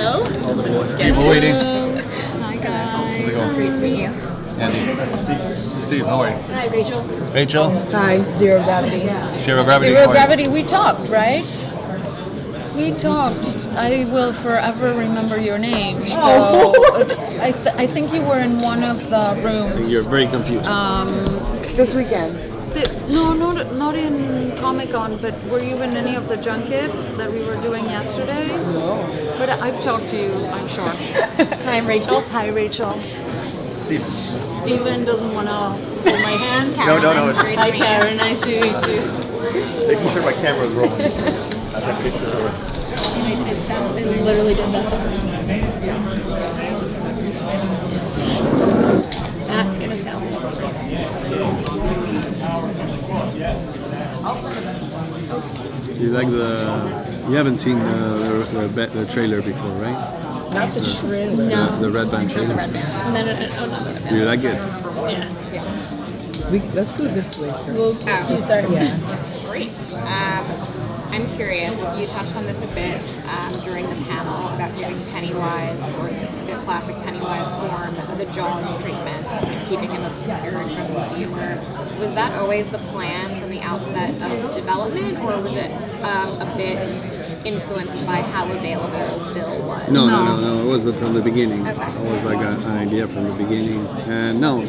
Hello. People waiting. Hi guys. How's it going? Great to meet you. Andy. Steve, how are you? Hi Rachel. Rachel? Hi, Zero Gravity. Zero Gravity. Zero how are you? Gravity, we talked, right? We talked. I will forever remember your name. So I think you were in one of the rooms. You're very confused. This weekend. No, not in Comic-Con, but were you in any of the junkets that we were doing yesterday? No. But I've talked to you, I'm sure. Hi, I'm Rachel. Hi, Rachel. Steve. Steven doesn't want to hold my hand. No. It's Great to Hi, meet you. Karen. Nice to meet you. making sure my camera is rolling. I have pictures of it. I literally did that the first time. That's gonna sell. You like you haven't seen the trailer before, right? Not the trailer. No. The Red Band Not trailer. the red band. No, not the red band. You like it? Yeah. Let's go this way first. We'll do start. Yeah. Great. I'm curious, you touched on this a bit during the panel about giving Pennywise, or the classic Pennywise form, the Jaws treatment, and keeping him obscured from the viewer. Was that always the plan from the outset of development, or was it a bit influenced by how available Bill was? No. It was from the beginning. Okay. It was like an idea from the beginning. And no,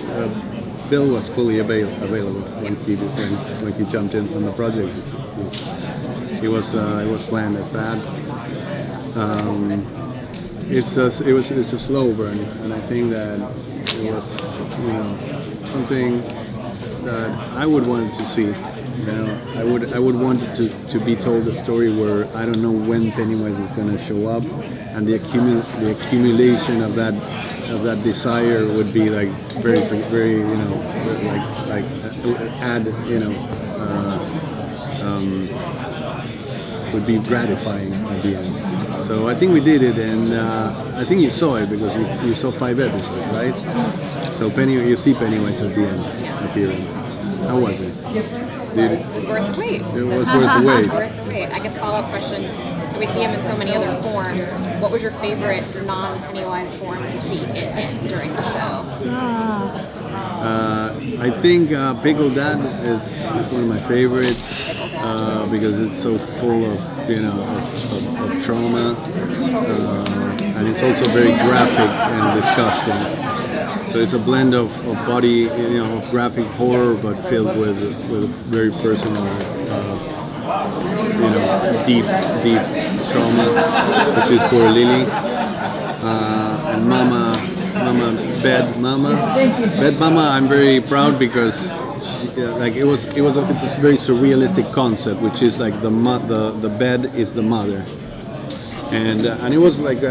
Bill was fully available when he jumped in on the project. It was planned as that. It's a slow burn, and I think that it was something that I would want to see. I would want it to be told a story where I don't know when Pennywise is going to show up, and the accumulation of that desire would be like very add would be gratifying at the end. So I think we did it, and I think you saw it because you saw 5 episodes, right? So you see Pennywise at the end appearing. How was it? It was worth the wait. It was worth the wait. Worth the wait. I guess follow-up question. So we see him in so many other forms. What was your favorite non-Pennywise form to see it in during the show? I think Pickled Dad is one of my favorites because it's so full of of trauma, and it's also very graphic and disgusting. So it's a blend of body, of graphic horror, but filled with very personal, deep trauma, which is poor Lily and Bed Mama. I'm very proud because it's a very surrealistic concept, which is like the bed is the mother. And it was like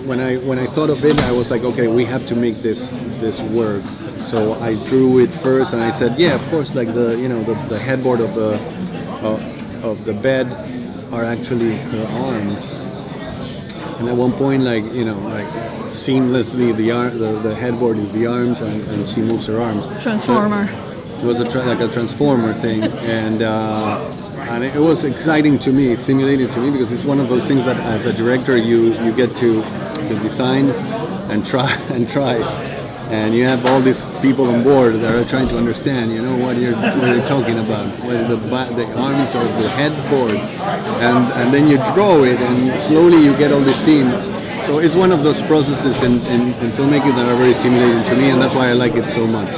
when I thought of it, I was like, okay, we have to make this work. So I drew it first, and I said, yeah, of course, like the headboard of the bed are actually her arms. And at one point, seamlessly, the headboard is the arms, and she moves her arms. Transformer. So it was like a transformer thing, and it was exciting to me, stimulating to me, because it's one of those things that as a director you get to design and try, and you have all these people on board that are trying to understand, what you're talking about, whether the arms or the headboard, and then you draw it, and slowly you get all this team. So it's one of those processes in filmmaking that are very stimulating to me, and that's why I like it so much.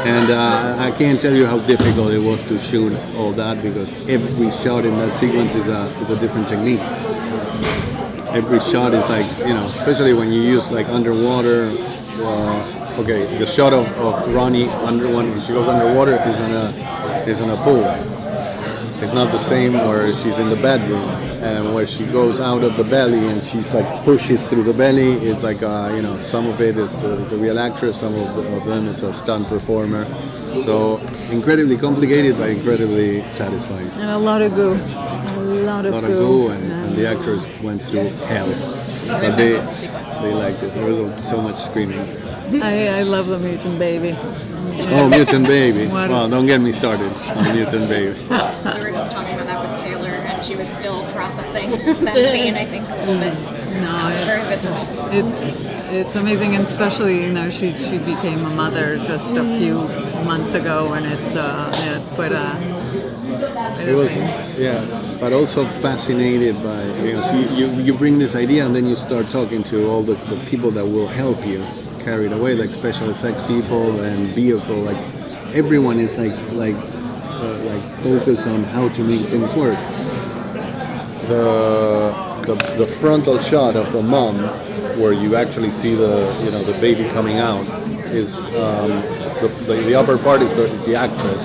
And I can't tell you how difficult it was to shoot all that, because every shot in that sequence is a different technique. Every shot is like, especially when you use like underwater. The shot of Ronnie when she goes underwater is in a pool. It's not the same where she's in the bedroom, and where she goes out of the belly and she's like pushes through the belly. It's like some of it is a real actress, some of them is a stunt performer. So incredibly complicated, but incredibly satisfying. And a lot of goo. And the actors went through hell, but they liked it. There was so much screaming. I love the Mutant Baby. Oh, Mutant Baby. Well, don't get me started on Mutant Baby. We were just talking about that with Taylor, and she was still processing that scene, I think, a little bit. No, Very visceral. it's amazing, and especially she became a mother just a few months ago, and it's quite a. It was, but also fascinated by, so you bring this idea and then you start talking to all the people that will help you carry it away, like special effects people and vehicle, like everyone is like focused on how to make things work. The frontal shot of the mom, where you actually see the baby coming out, is the upper part is the actress.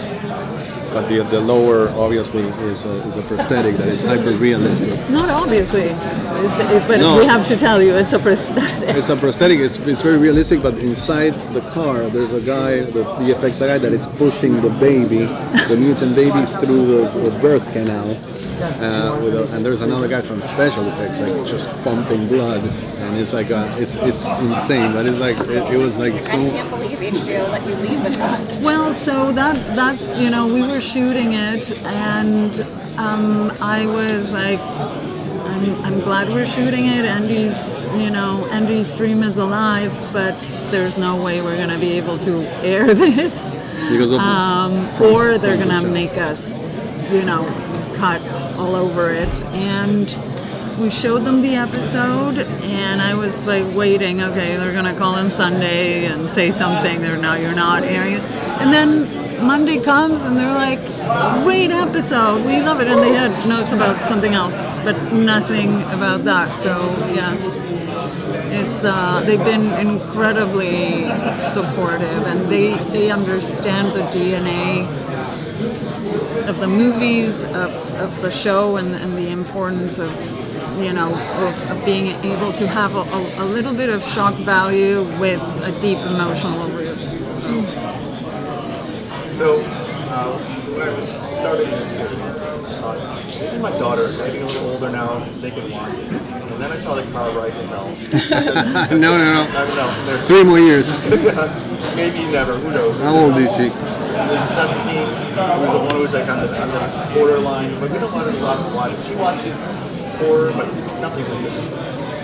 But the lower, obviously, is a prosthetic that is hyper realistic. Not obviously, but No. we have to tell you it's a prosthetic. It's a prosthetic. It's very realistic. But inside the car, there's a guy, the VFX guy, that is pushing the baby, the mutant baby, through the birth canal. And there's another guy from special effects, like just pumping blood, and it's like it's insane. But it's like it was like I so. can't believe HBO let you leave with that. Well, so that's we were shooting it, and I was like, I'm glad we're shooting it. Andy's dream is alive, but there's no way we're gonna be able to air this, Because of or they're gonna make us, cut all over it. And we showed them the episode, and I was like waiting. Okay, they're gonna call in Sunday and say something. You're not airing it. And then Monday comes, and they're like, great episode, we love it. And they had notes about something else, but nothing about that. So yeah, it's they've been incredibly supportive, and they understand the DNA of the movies, of the show, and the importance of of being able to have a little bit of shock value with a deep emotional root. So, when I was starting this series, maybe my daughters, are getting a little older now, they can watch it. And then I saw the car ride to hell. No. No, they're 3 more years. maybe never, who knows? How old is she? There's 17, who's the one who's like on the borderline, but we don't want her to watch it. She watches horror, but nothing like this.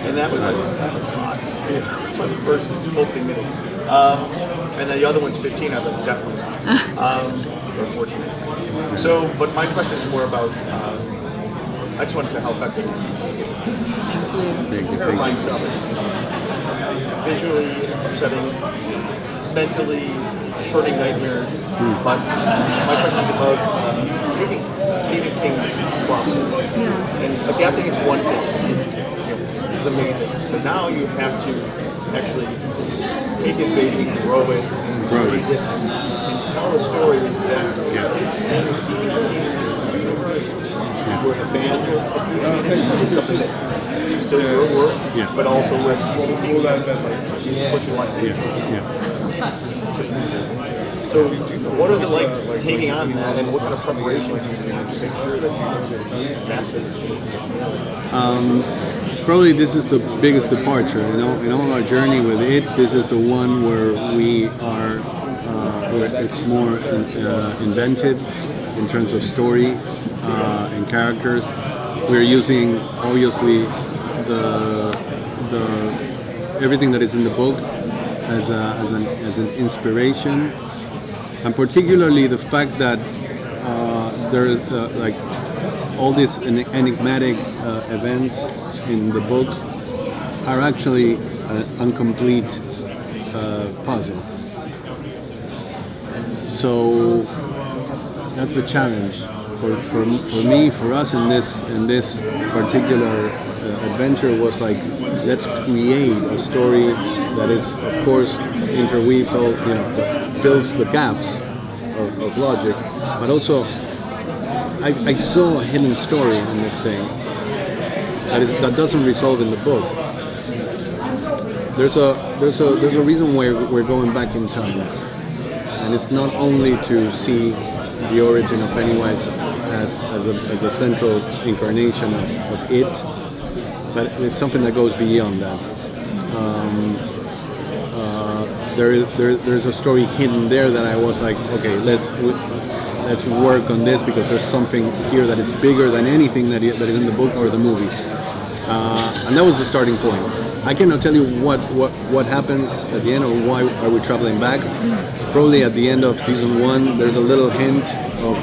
And that was a lot. It's like the first opening minutes. And then the other one's 15, I was like, definitely not. Or 14. So, but my question is more about, I just want to say how effective it is. Thank you. Terrifying stuff. Visually upsetting, mentally churning nightmares. But my question is about taking Stephen King's properties and adapting it to one thing. It's amazing. But now you have to actually take his baby, grow it, and raise it, and tell a story that fits in Stephen King's universe. Where the fans will appreciate something that is still your work, but also where Stephen King pushing like this. So, what is it like taking on that, and what kind of preparation do you do to make sure that you master this? Probably this is the biggest departure, in all our journey with it. This is the one where we are, where it's more inventive in terms of story and characters. We're using obviously the everything that is in the book as an inspiration, and particularly the fact that there is like all these enigmatic events in the book are actually an incomplete puzzle. So that's the challenge for me, for us in this particular adventure, was like, let's create a story that is, of course, interweaves all, fills the gaps of logic, but also I saw a hidden story in this thing that doesn't resolve in the book. There's a reason why we're going back in time, and it's not only to see the origin of Pennywise as a central incarnation of it, but it's something that goes beyond that. There's a story hidden there that I was like, okay, let's work on this, because there's something here that is bigger than anything that is in the book or the movies. and that was the starting point. I cannot tell you what happens at the end or why are we traveling back. Probably at the end of season 1, there's a little hint of,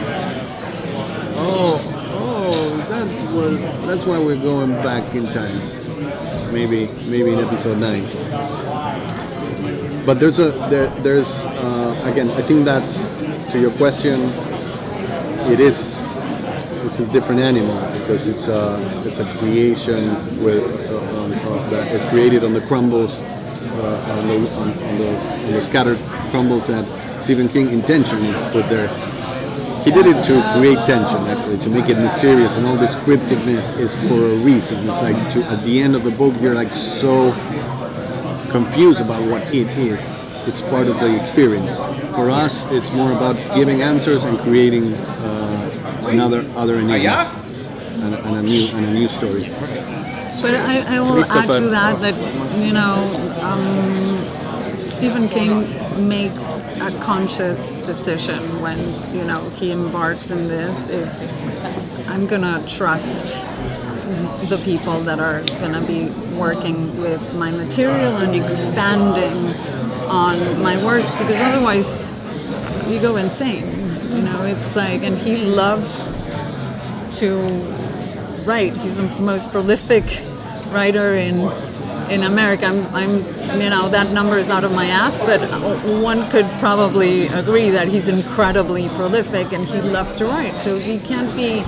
that's why we're going back in time. Maybe in episode 9. But there's again, I think that's, to your question, it's a different animal because it's a creation that is created on the crumbles, on the scattered crumbles that Stephen King intentionally put there. He did it to create tension, actually, to make it mysterious, and all this crypticness is for a reason. It's like at the end of the book, you're like so confused about what it is. It's part of the experience. For us, it's more about giving answers and creating other enigmas and a new story. But I will add to that Stephen King makes a conscious decision when he embarks in this. Is I'm gonna trust the people that are gonna be working with my material and expanding on my work, because otherwise you go insane. It's like, and he loves to write. He's the most prolific writer in America. I'm that number is out of my ass, but one could probably agree that he's incredibly prolific and he loves to write. So he can't be,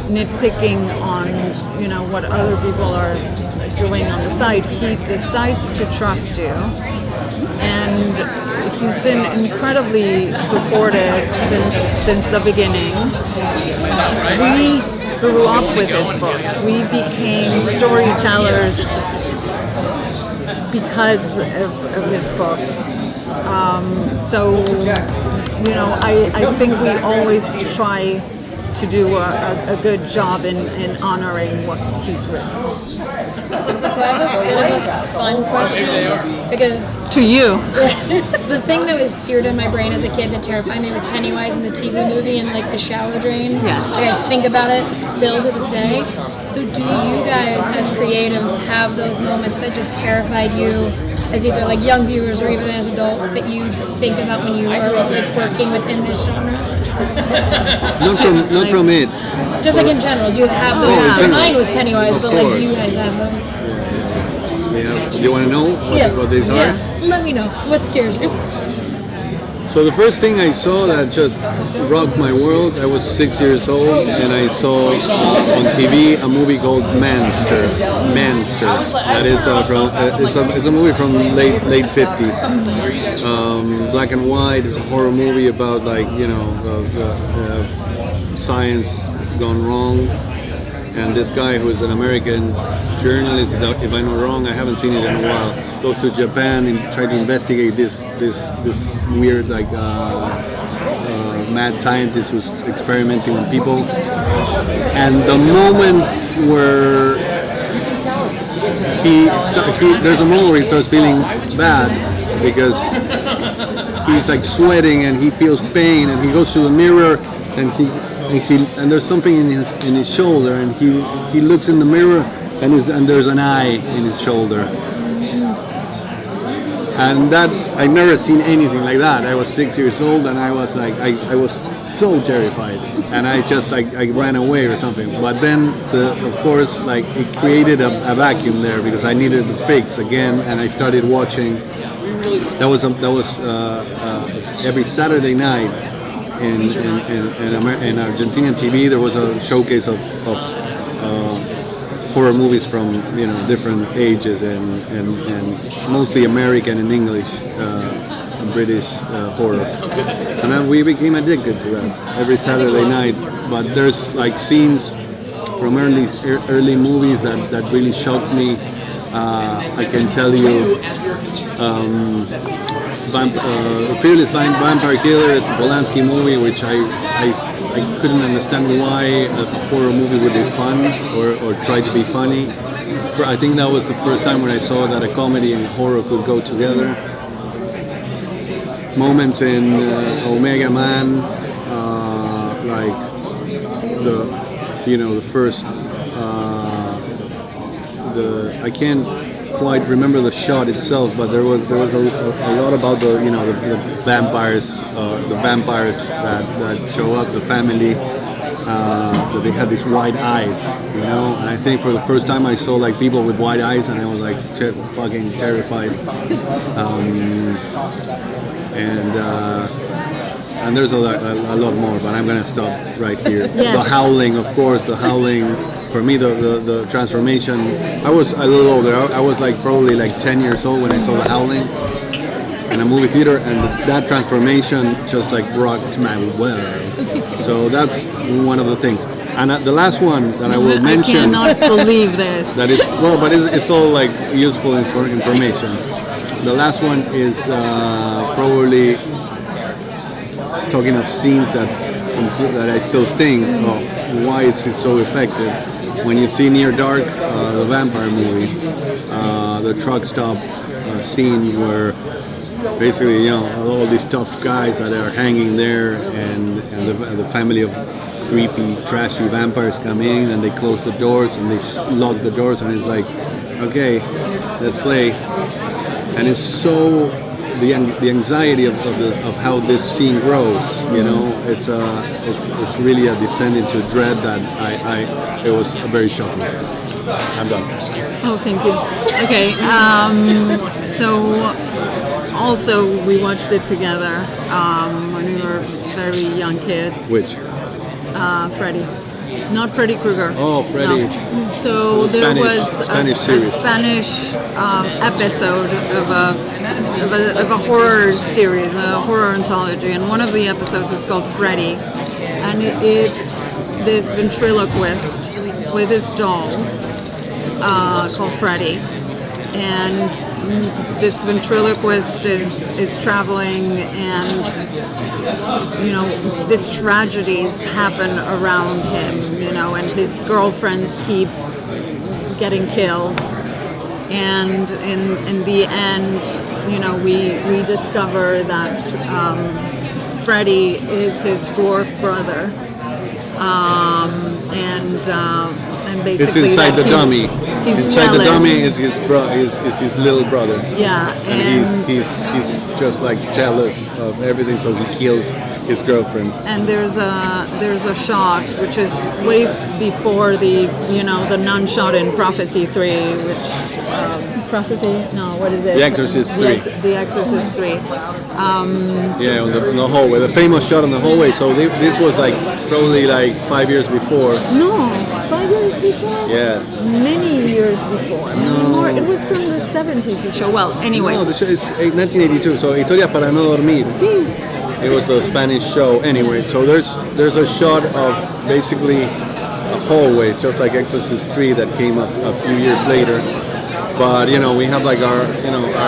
nitpicking on, what other people are doing on the side. He decides to trust you, and he's been incredibly supportive since the beginning. We grew up with his books. We became storytellers because of his books. I think we always try to do a good job in honoring what he's written. So I have a bit of a fun question, because To you. the thing that was seared in my brain as a kid that terrified me was Pennywise in the TV movie and like the shower drain. Yes. Like, I think about it still to this day. So do you guys as creatives have those moments that just terrified you as either like young viewers or even as adults that you just think about when you are like working within this genre? Not from it. Just like in general, do you have those? yeah. Mine was Pennywise, Of but like course. do you guys have those? Yeah. Do you want to know what these are? Yeah. Let me know. What scares you? So the first thing I saw that just rocked my world, I was 6 years old, and I saw on TV a movie called Manster. That is it's a movie from late 50s, black and white. It's a horror movie about science gone wrong. And this guy, who is an American journalist, if I'm not wrong, I haven't seen it in a while, goes to Japan and tries to investigate this weird mad scientist who's experimenting on people. And the moment where there's a moment where he starts feeling bad because he's like sweating and he feels pain, and he goes to the mirror and there's something in his shoulder, and he looks in the mirror and there's an eye in his shoulder. And that, I've never seen anything like that. I was 6 years old, and I was like, I was so terrified, and I just I ran away or something. But then, of course, like it created a vacuum there because I needed the fix again, and I started watching. That was every Saturday night in Argentinian TV. There was a showcase of horror movies from different ages and mostly American and English and British horror, and then we became addicted to that every Saturday night. But there's like scenes from early movies that really shocked me. I can tell you, Fearless Vampire Killer is a Polanski movie, which I couldn't understand why a horror movie would be fun or try to be funny. I think that was the first time when I saw that a comedy and horror could go together. Moments in Omega Man, like the first I can't quite remember the shot itself, but there was a lot about the the vampires that show up, the family. That they had these wide eyes, and I think for the first time I saw like people with wide eyes, and I was like fucking terrified. And there's a lot more, but I'm gonna stop right here. Yes. The howling, of course, for me, the transformation. I was a little older. I was like probably like 10 years old when I saw the howling in a movie theater, and that transformation just like rocked my world. So that's one of the things. And the last one that I will mention. I cannot believe this. That is but it's all like useful information. The last one is probably talking of scenes that I still think of why it's so effective. When you see Near Dark, the vampire movie, the truck stop scene where basically all these tough guys that are hanging there, and the family of creepy, trashy vampires come in and they close the doors and they lock the doors, and it's like, okay, let's play. And it's so the anxiety of how this scene grows, it's really a descent into dread that it was very shocking. I'm done. Oh, thank you. Okay, so also we watched it together when we were very young kids. Which? Freddy. Not Freddy Krueger. Oh, Freddy. No. So there was Spanish a series. Spanish episode of a horror series, a horror anthology, and one of the episodes is called Freddy, and it's this ventriloquist with his doll called Freddy, and this ventriloquist is traveling, and these tragedies happen around him, and his girlfriends keep getting killed, and in the end, we discover that Freddy is his dwarf brother, and basically it's inside the dummy. He's inside jealous. the dummy is his little brother. Yeah, and he's just like jealous of everything, so he kills his girlfriend. And there's a shot which is way before the nun shot in Prophecy 3, which Prophecy? No, what is it? The Exorcist 3. The Exorcist 3. Yeah, on the hallway, the famous shot on the hallway. So this was like probably like 5 years before. No, 5 years before? Yeah. Many years before. No. More. It was from the 70s, the show. Well, anyway. No, the show is 1982, so Historia para no dormir. See? It was a Spanish show. Anyway, so there's a shot of basically a hallway, just like Exorcist 3 that came up a few years later. But we have like our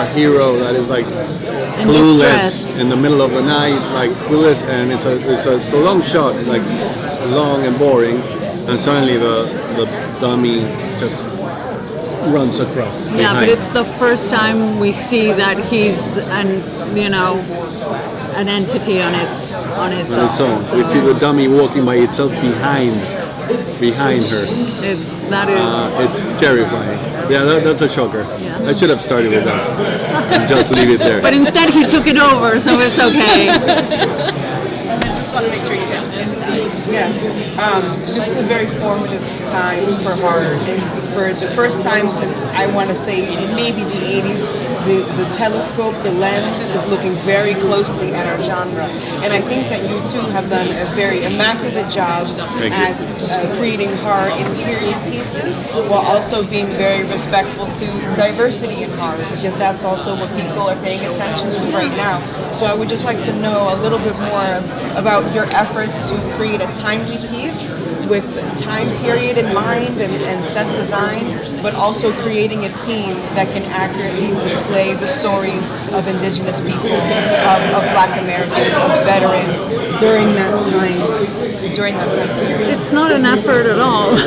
hero that is like clueless in the middle of the night, like clueless, and it's a long shot, it's like long and boring, and suddenly the dummy just runs across. Yeah, behind. but it's the first time we see that he's an entity on its own. We see the dummy walking by itself behind her. It's terrifying. Yeah, that's a shocker. Yeah. I should have started with that and just leave it there. But instead he took it over, so it's okay. Yes, this is a very formative time for horror, and for the first time since I want to say maybe the 80s, the telescope, the lens is looking very closely at our genre, and I think that you two have done a very immaculate job at creating horror in period pieces, while also being very respectful to diversity in horror, because that's also what people are paying attention to right now. So I would just like to know a little bit more about your efforts to create a timely piece with time period in mind and set design, but also creating a team that can accurately display the stories of indigenous people, of Black Americans, of veterans during that time period. It's not an effort at all.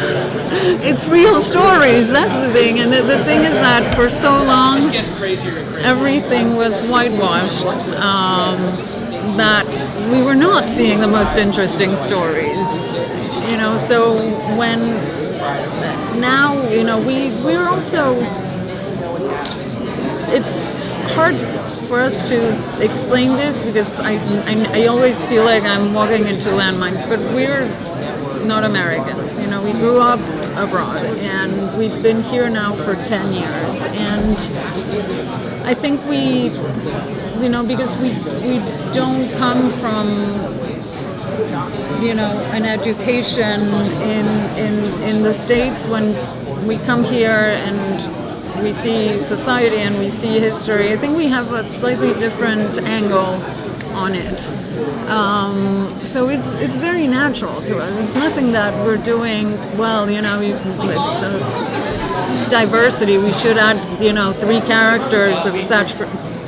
It's real stories, that's the thing. And the thing is that for so long, everything was whitewashed, that we were not seeing the most interesting stories. So when now, we're also, it's hard for us to explain this because I always feel like I'm walking into landmines, but we're not American. We grew up abroad and we've been here now for 10 years, and I think we, because we don't come from an education in the States. When we come here and we see society and we see history, I think we have a slightly different angle on it. So it's very natural to us. It's nothing that we're doing, it's diversity. We should add, 3 characters of such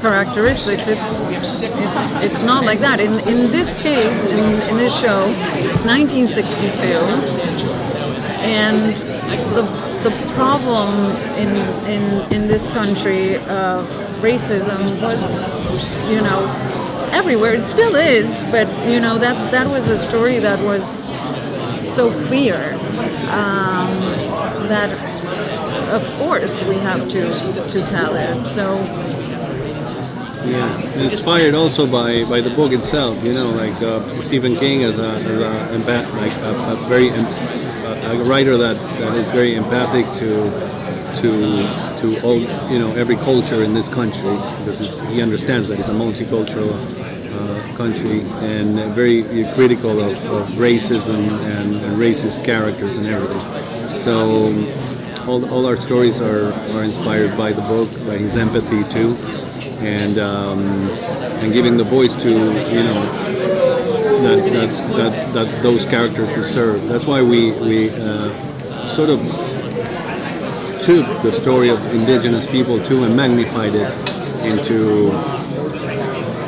characteristics. It's not like that. In this case, in this show, it's 1962, and the problem in this country of racism was, everywhere. It still is, but that was a story that was so clear that of course we have to tell it. So. Yeah, inspired also by the book itself. Stephen King as a writer that is very empathic to all every culture in this country, because he understands that it's a multicultural country, and very critical of racism and racist characters and everything. So all our stories are inspired by the book, by his empathy too. And giving the voice to that those characters deserve. That's why we sort of took the story of indigenous people too and magnified it into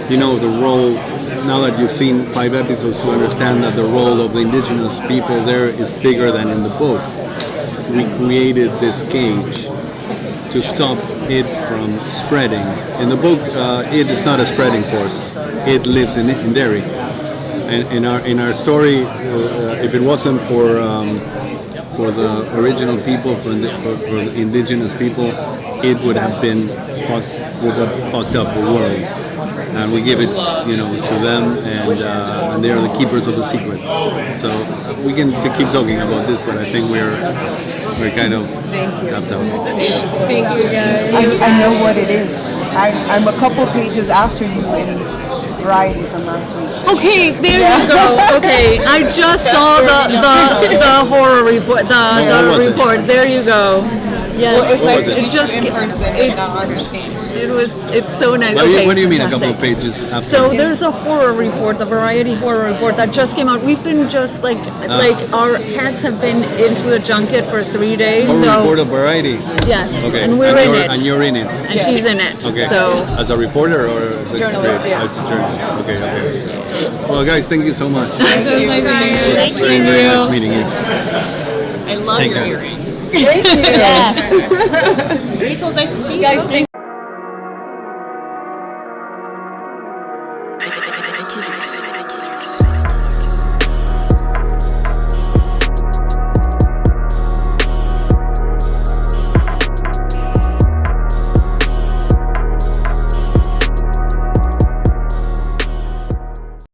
the role. Now that you've seen 5 episodes, to understand that the role of the indigenous people there is bigger than in the book. We created this cage to stop it from spreading. In the book, it is not a spreading force. It lives in Derry. And in our story, if it wasn't for the original people, for the indigenous people, it would have fucked up the world. And we give it, to them, and they are the keepers of the secret. So we can keep talking about this, but I think we're kind of tapped out. Thank you, guys. I know what it is. I'm a couple pages after you in Variety from last week. Okay, there you go. Okay, I just saw the horror report. The report. There you go. Yes. Well, it's nice to it meet just you in person and not on the stage. It's so nice. What do you mean a couple of pages after? So there's a horror report, the Variety horror report that just came out. We've been just like our heads have been into the junket for 3 days. Horror report of Variety. Yes. Okay. And we're in it. And you're in it. And she's in it. Okay. So as a reporter or as a Journalist, yeah. As a journalist. Okay. Well, guys, thank you so much. Thank you. Very nice meeting you. I love your earrings. Thank you. Rachel, it's nice to see you. Guys, thank I do this.